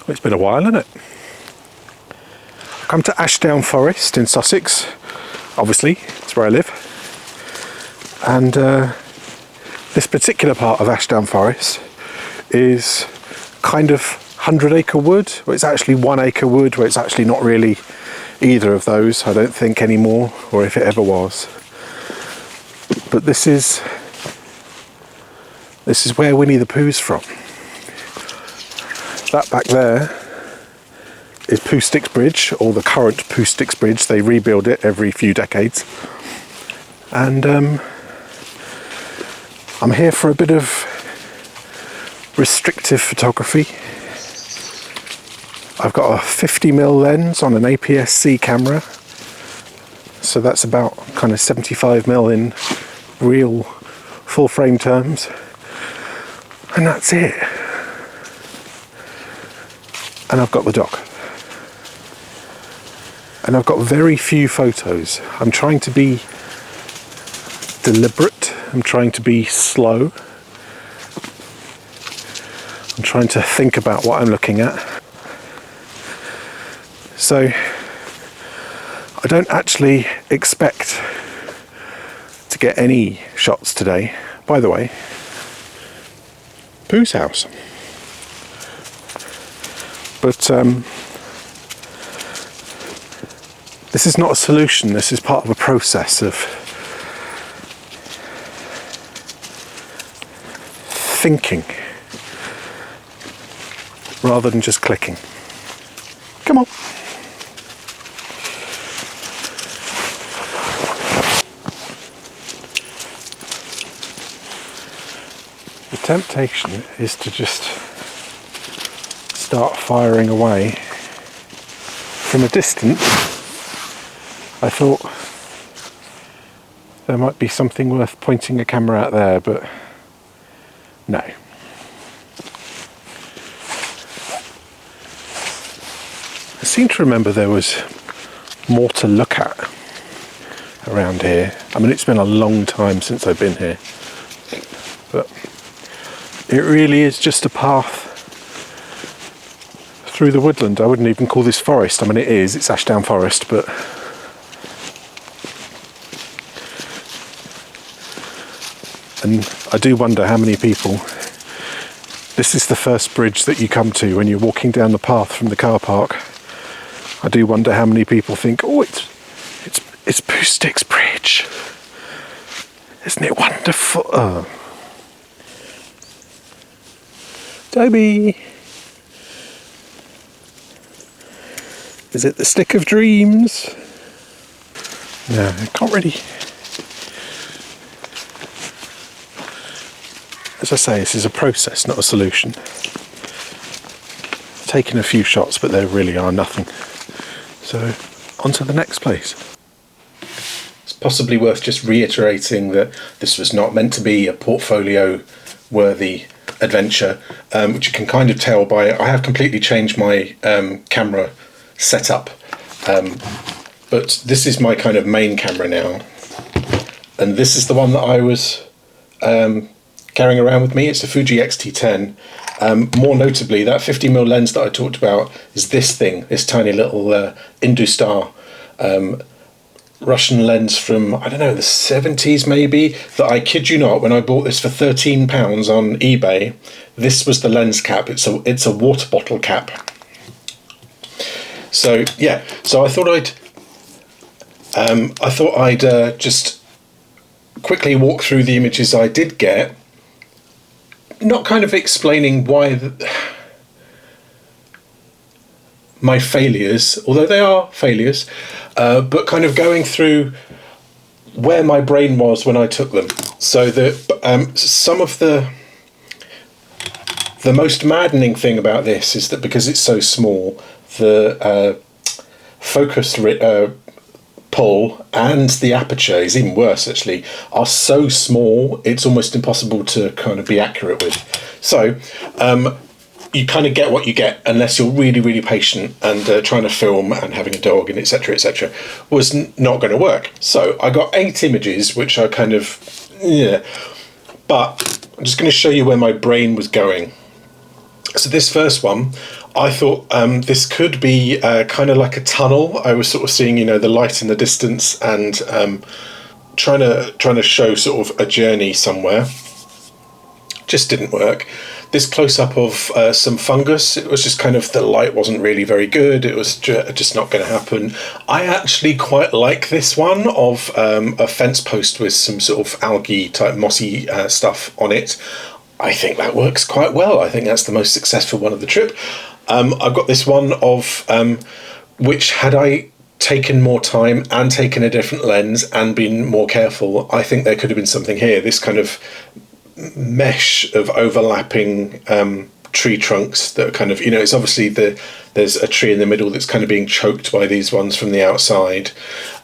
It's been a while, hasn't it? I've come to Ashdown Forest in Sussex, obviously, it's where I live. And this particular part of Ashdown Forest is kind of 100-acre wood, where it's actually 1 acre wood, where it's actually not really either of those, I don't think anymore, or if it ever was. But this is where Winnie the Pooh's from. That back there is Poohsticks Bridge, or the current Poohsticks Bridge. They rebuild it every few decades. And I'm here for a bit of restrictive photography. I've got a 50mm lens on an APS-C camera. So that's about kind of 75mm in real full frame terms. And that's it. And I've got the dog. And I've got very few photos. I'm trying to be deliberate. I'm trying to be slow. I'm trying to think about what I'm looking at. So I don't actually expect to get any shots today. By the way, Pooh's house. But this is not a solution, this is part of a process of thinking rather than just clicking. Come on. The temptation is to just start firing away. From a distance, I thought there might be something worth pointing a camera out there, but no. I seem to remember there was more to look at around here. I mean, it's been a long time since I've been here, but it really is just a path through the woodland. I wouldn't even call this forest. I mean, it's Ashdown Forest, but and I do wonder how many people, this is the first bridge that you come to when you're walking down the path from the car park. I do wonder how many people think, oh, it's Poohsticks Bridge. Isn't it wonderful? Oh. Toby! Is it the stick of dreams? No, I can't really. As I say, this is a process, not a solution. Taking a few shots, but there really are nothing. So, on to the next place. It's possibly worth just reiterating that this was not meant to be a portfolio-worthy adventure, which you can kind of tell by, I have completely changed my camera setup, but this is my kind of main camera now, and this is the one that I was carrying around with me. It's a Fuji X-T10. More notably, that 50mm lens that I talked about is this thing, this tiny little Industar Russian lens from, I don't know, the 70s maybe, that I kid you not, when I bought this for £13 on eBay, this was the lens cap. It's a water bottle cap. So yeah, so I thought I'd just quickly walk through the images I did get, not kind of explaining why my failures, although they are failures, but kind of going through where my brain was when I took them. So that some of the most maddening thing about this is that because it's so small, the focus pull and the aperture is even worse actually, are so small it's almost impossible to kind of be accurate with. So you kind of get what you get unless you're really, really patient, and trying to film and having a dog and etc, etc was not going to work. So I got 8 images which are kind of, yeah, but I'm just going to show you where my brain was going. So this first one, I thought this could be kind of like a tunnel. I was sort of seeing, the light in the distance, and trying to show sort of a journey somewhere. Just didn't work. This close-up of some fungus, it was just kind of, the light wasn't really very good. It was just not going to happen. I actually quite like this one of a fence post with some sort of algae type mossy stuff on it. I think that works quite well. I think that's the most successful one of the trip. I've got this one of which, had I taken more time and taken a different lens and been more careful, I think there could have been something here. This kind of mesh of overlapping tree trunks that are kind of, it's obviously there's a tree in the middle that's kind of being choked by these ones from the outside.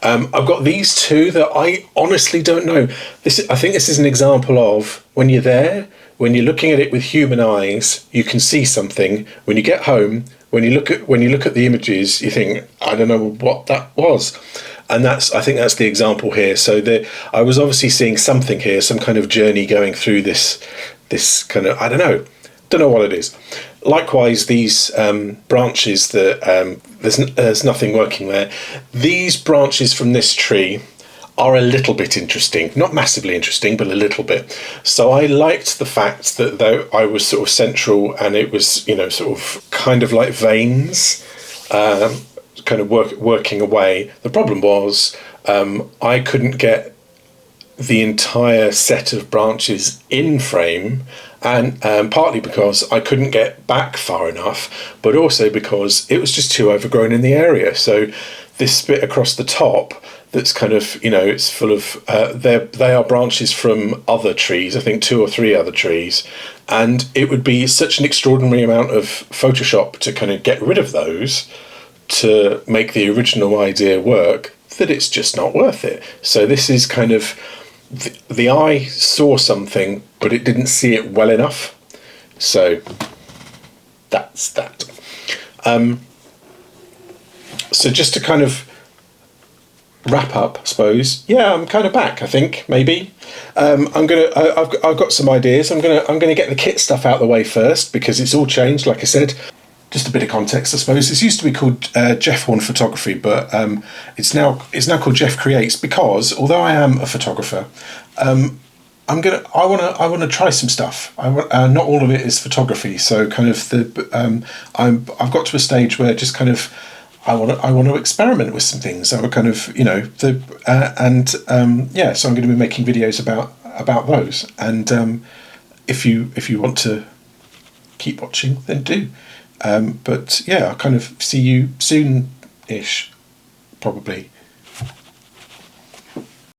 I've got these two that I honestly don't know. I think this is an example of, when you're there, when you're looking at it with human eyes, you can see something. When you get home, when you look at the images, you think, I don't know what that was. And I think that's the example here. So I was obviously seeing something here, some kind of journey going through this kind of, I don't know what it is. Likewise, these branches that there's nothing working there. These branches from this tree are a little bit interesting, not massively interesting, but a little bit. So I liked the fact that though I was sort of central, and it was, sort of kind of like veins, kind of working away. The problem was I couldn't get the entire set of branches in frame, and partly because I couldn't get back far enough, but also because it was just too overgrown in the area. So this bit across the top, that's kind of, it's full of, they are branches from other trees, I think 2 or 3 other trees, and it would be such an extraordinary amount of Photoshop to kind of get rid of those to make the original idea work, that it's just not worth it. So this is kind of, the eye saw something, but it didn't see it well enough. So that's that. So just to kind of wrap up, I suppose. Yeah, I'm kind of back. I think maybe I've got some ideas. I'm gonna get the kit stuff out of the way first, because it's all changed. Like I said, just a bit of context, I suppose. This used to be called Jeff Horn Photography, but it's now called Jeff Creates, because although I am a photographer, I want to try some stuff. Not all of it is photography, so kind of I've got to a stage where just kind of I want to experiment with some things. I'm kind of so I'm going to be making videos about those. And if you want to keep watching, then do. But yeah, I'll kind of see you soon-ish, probably.